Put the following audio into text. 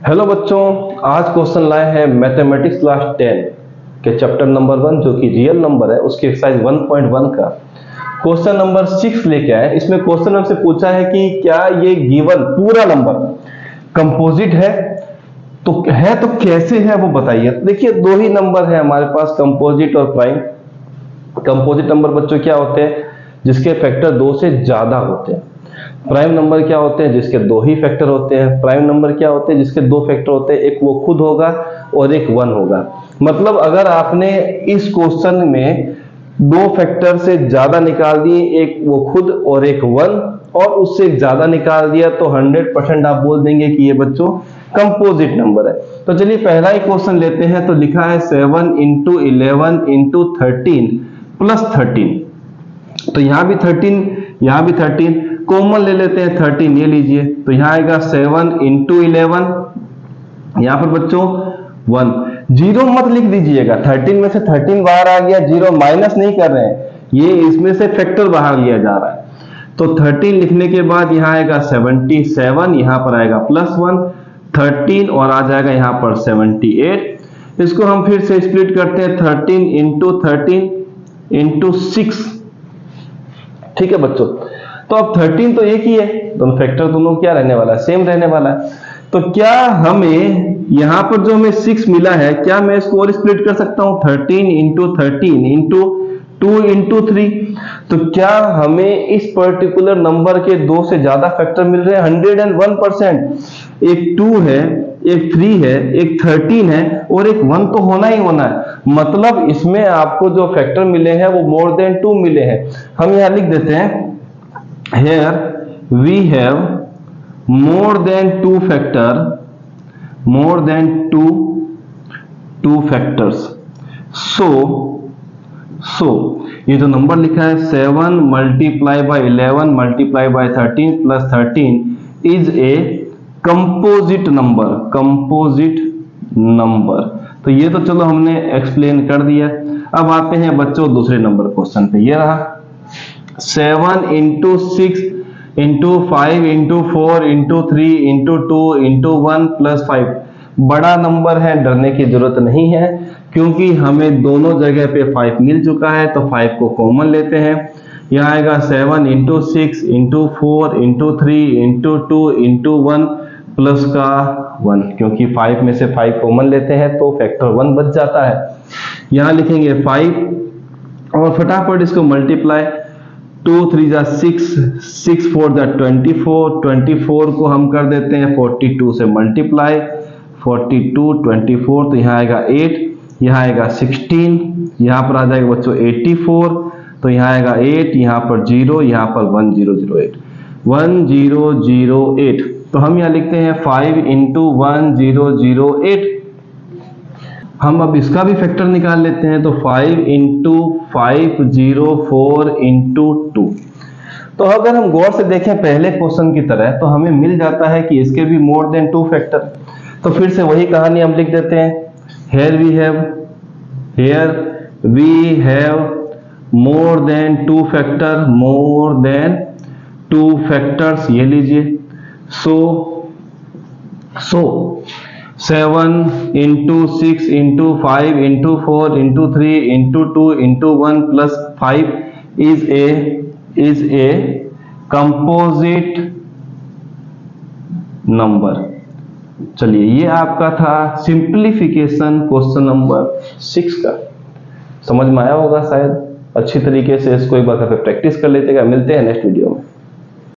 Hello बच्चों, आज question लाए हैं मैथमेटिक्स क्लास 10 के चैप्टर नंबर 1 जो कि रियल नंबर है उसकी एक्सरसाइज 1.1 का क्वेश्चन नंबर 6 लेके आए। इसमें क्वेश्चन हमसे पूछा है कि क्या ये गिवन पूरा नंबर कंपोजिट है तो कैसे है वो बताइए। देखिए दो ही नंबर है हमारे पास, कंपोजिट और प्राइम। कंपोजिट नंबर बच्चों क्या होते हैं? जिसके फैक्टर 2 से ज्यादा होते हैं। प्राइम नंबर क्या होते हैं? जिसके 2 ही फैक्टर होते हैं। प्राइम नंबर क्या होते हैं? जिसके 2 फैक्टर होते हैं, एक वो खुद होगा और एक 1 होगा। मतलब अगर आपने इस क्वेश्चन में 2 फैक्टर से ज्यादा निकाल दिए, एक वो खुद और एक 1, और उससे ज्यादा निकाल दिया, तो 100% आप बोल देंगे कि ये बच्चों कंपोजिट नंबर है। तो चलिए पहला ही क्वेश्चन लेते हैं। तो लिखा है 7 × 11 × 13 + 13। तो यहां भी 13, यहां भी 13, कॉमन ले लेते हैं 13, ये लीजिए। तो यहां आएगा 7 × 11, यहां पर बच्चों 1। जीरो मत लिख दीजिएगा, 13 में से 13 बाहर आ गया, जीरो माइनस नहीं कर रहे हैं, ये इसमें से फैक्टर बाहर लिया जा रहा है। तो 13 लिखने के बाद यहां आएगा 77, यहां पर आएगा +1, 13 और आ जाएगा यहां पर 78। इसको हम फिर से स्प्लिट करते हैं, 13 × 13 × 6। ठीक है बच्चों, तो अब 13 तो एक ही है, दोनों फैक्टर दोनों क्या रहने वाला है? सेम रहने वाला है। तो क्या हमें यहां पर जो हमें 6 मिला है, क्या मैं इसको और स्प्लिट कर सकता हूं? 13 × 13 × 2 × 3। तो क्या हमें इस पर्टिकुलर नंबर के 2 से ज्यादा फैक्टर मिल रहे हैं? 101%। एक 2 है, एक 3 है, एक 13 है और एक 1 तो होना ही होना है। मतलब इसमें आपको जो फैक्टर मिले हैं वो मोर देन 2 मिले हैं। हम यहां लिख देते हैं, here we have more than 2 factor, more than two factors। so ये जो नंबर लिखा है 7 × 11 × 13 + 13 is a composite number। तो ये तो चलो हमने एक्सप्लेन कर दिया। अब आते हैं बच्चों दूसरे नंबर क्वेश्चन पे। ये रहा 7 × 6 × 5 × 4 × 3 × 2 × 1 + 5। बड़ा नंबर है, डरने की जरूरत नहीं है क्योंकि हमें दोनों जगह पे 5 मिल चुका है। तो 5 को कॉमन लेते हैं। यहाँ आएगा 7 × 6 × 4 × 3 × 2 × 1 प्लस का 1, क्योंकि 5 में से 5 कॉमन लेते हैं तो फैक्टर 1 बच जाता है। यहाँ लिखेंगे 5 और फटाफट इसको मल्टीप्लाई, 2 × 3 = 6, 6 × 4 = 24, 24 को हम कर देते हैं 42 से मल्टीप्लाई, 42 24, तो यहाँ आएगा 8, यहाँ आएगा 16, यहाँ पर आ जाएगा बच्चों 84, तो यहाँ आएगा 8, यहाँ पर 0, यहाँ पर 1008, 1008। तो हम यहाँ लिखते हैं 5 × 1008। हम अब इसका भी फैक्टर निकाल लेते हैं। तो 5 × 504 × 2। तो अगर हम गौर से देखें पहले क्वेश्चन की तरह, तो हमें मिल जाता है कि इसके भी मोर देन 2 फैक्टर। तो फिर से वही कहानी हम लिख देते हैं, here we have more than 2 factor, more than 2 factors, ये लीजिए। so 7 × 6 × 5 × 4 × 3 × 2 × 1 + 5 is a composite number। चलिए ये आपका था सिंप्लीफिकेशन क्वेश्चन नंबर 6 का। समझ में आया होगा शायद। अच्छी तरीके से इसको एक बार प्रैक्टिस कर लेते हैं। मिलते हैं नेक्स्ट वीडियो में।